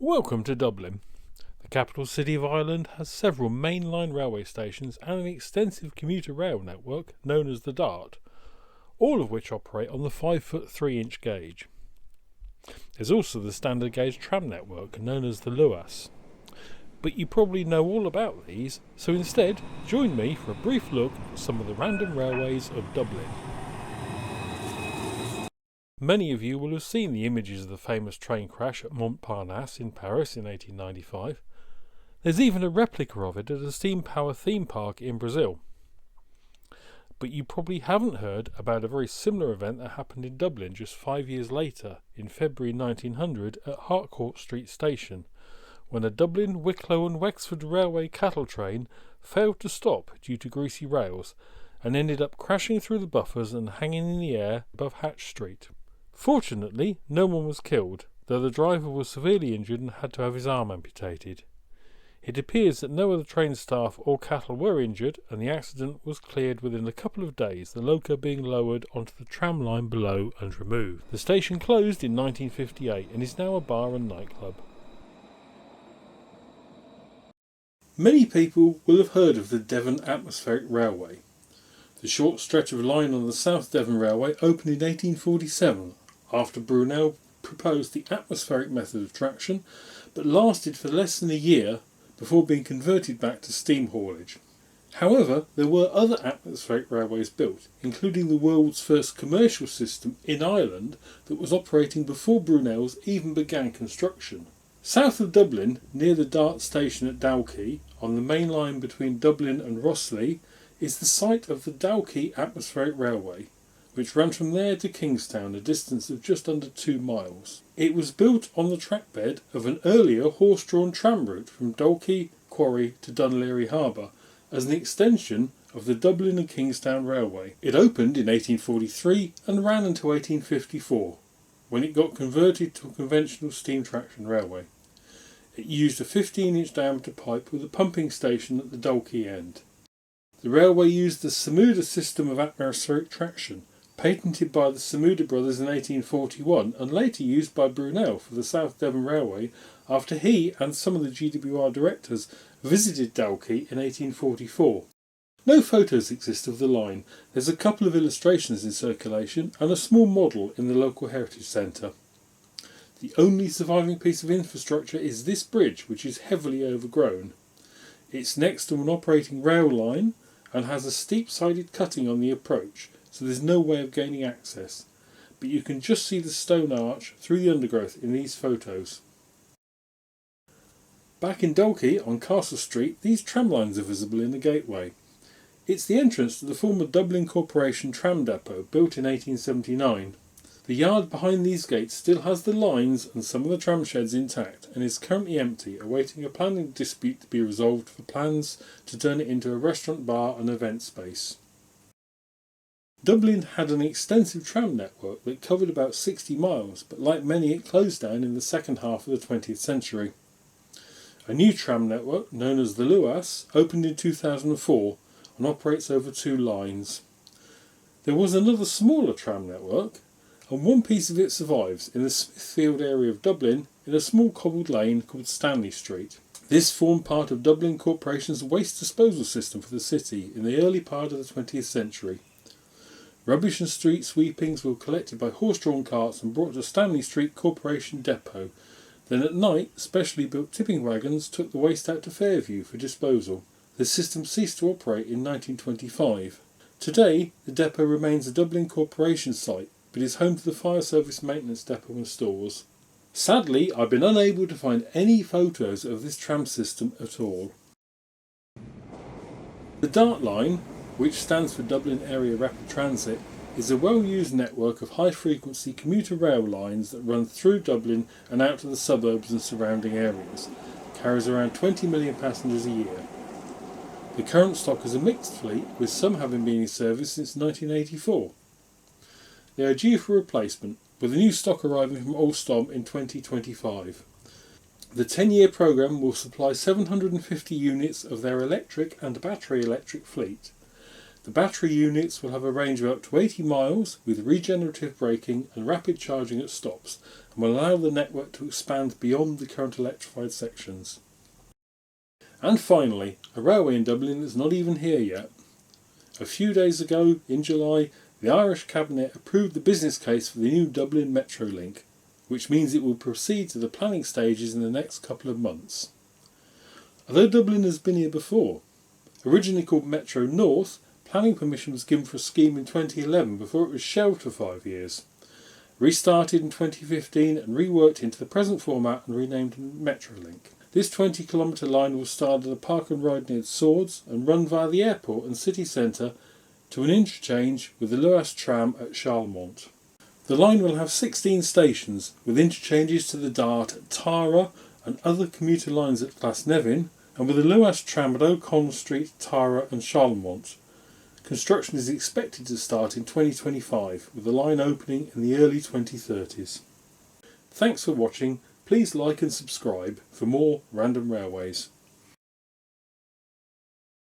Welcome to Dublin. The capital city of Ireland has several mainline railway stations and an extensive commuter rail network known as the DART, all of which operate on the 5-foot 3-inch gauge. There's also the standard gauge tram network known as the LUAS. But you probably know all about these, so instead join me for a brief look at some of the random railways of Dublin. Many of you will have seen the images of the famous train crash at Montparnasse in Paris in 1895. There's even a replica of it at a steam power theme park in Brazil. But you probably haven't heard about a very similar event that happened in Dublin just 5 years later, in February 1900 at Harcourt Street station, when a Dublin, Wicklow and Wexford railway cattle train failed to stop due to greasy rails and ended up crashing through the buffers and hanging in the air above Hatch Street. Fortunately, no one was killed, though the driver was severely injured and had to have his arm amputated. It appears that no other train staff or cattle were injured, and the accident was cleared within a couple of days, the loco being lowered onto the tram line below and removed. The station closed in 1958 and is now a bar and nightclub. Many people will have heard of the Devon Atmospheric Railway. The short stretch of line on the South Devon Railway opened in 1847 after Brunel proposed the atmospheric method of traction, but lasted for less than a year before being converted back to steam haulage. However, there were other atmospheric railways built, including the world's first commercial system in Ireland that was operating before Brunel's even began construction. South of Dublin, near the DART station at Dalkey, on the main line between Dublin and Rosslea, is the site of the Dalkey Atmospheric Railway, which ran from there to Kingstown, a distance of just under 2 miles. It was built on the trackbed of an earlier horse-drawn tram route from Dalkey Quarry to Dunleary Harbour as an extension of the Dublin and Kingstown Railway. It opened in 1843 and ran until 1854, when it got converted to a conventional steam traction railway. It used a 15-inch diameter pipe with a pumping station at the Dalkey end. The railway used the Samuda system of atmospheric traction, patented by the Samuda brothers in 1841 and later used by Brunel for the South Devon Railway after he and some of the GWR directors visited Dalkey in 1844. No photos exist of the line. There's a couple of illustrations in circulation and a small model in the local heritage centre. The only surviving piece of infrastructure is this bridge, which is heavily overgrown. It's next to an operating rail line and has a steep-sided cutting on the approach, so there's no way of gaining access, but you can just see the stone arch through the undergrowth in these photos. Back in Dalkey on Castle Street, these tram lines are visible in the gateway. It's the entrance to the former Dublin Corporation tram depot, built in 1879. The yard behind these gates still has the lines and some of the tram sheds intact and is currently empty, awaiting a planning dispute to be resolved for plans to turn it into a restaurant, bar and event space. Dublin had an extensive tram network that covered about 60 miles, but like many it closed down in the second half of the 20th century. A new tram network, known as the LUAS, opened in 2004 and operates over 2 lines. There was another smaller tram network, and one piece of it survives in the Smithfield area of Dublin in a small cobbled lane called Stanley Street. This formed part of Dublin Corporation's waste disposal system for the city in the early part of the 20th century. Rubbish and street sweepings were collected by horse-drawn carts and brought to Stanley Street Corporation depot. Then at night, specially built tipping wagons took the waste out to Fairview for disposal. The system ceased to operate in 1925. Today, the depot remains a Dublin Corporation site, but is home to the fire service maintenance depot and stores. Sadly, I've been unable to find any photos of this tram system at all. The DART line, which stands for Dublin Area Rapid Transit, is a well-used network of high-frequency commuter rail lines that run through Dublin and out to the suburbs and surrounding areas. It carries around 20 million passengers a year. The current stock is a mixed fleet, with some having been in service since 1984. They are due for replacement, with the new stock arriving from Alstom in 2025. The 10-year programme will supply 750 units of their electric and battery electric fleet. The battery units will have a range of up to 80 miles with regenerative braking and rapid charging at stops, and will allow the network to expand beyond the current electrified sections. And finally, a railway in Dublin that's not even here yet. A few days ago, in July, the Irish Cabinet approved the business case for the new Dublin Metrolink, which means it will proceed to the planning stages in the next couple of months. Although Dublin has been here before, originally called Metro North, planning permission was given for a scheme in 2011 before it was shelved for 5 years. Restarted in 2015 and reworked into the present format and renamed Metrolink. This 20-kilometre line will start at a park and ride near Swords and run via the airport and city centre to an interchange with the Dublin Tram at Charlemont. The line will have 16 stations with interchanges to the Dart at Tara and other commuter lines at Glasnevin, and with the Dublin Tram at Harcourt Street, Tara and Charlemont. Construction is expected to start in 2025, with the line opening in the early 2030s. Thanks for watching. Please like and subscribe for more random railways.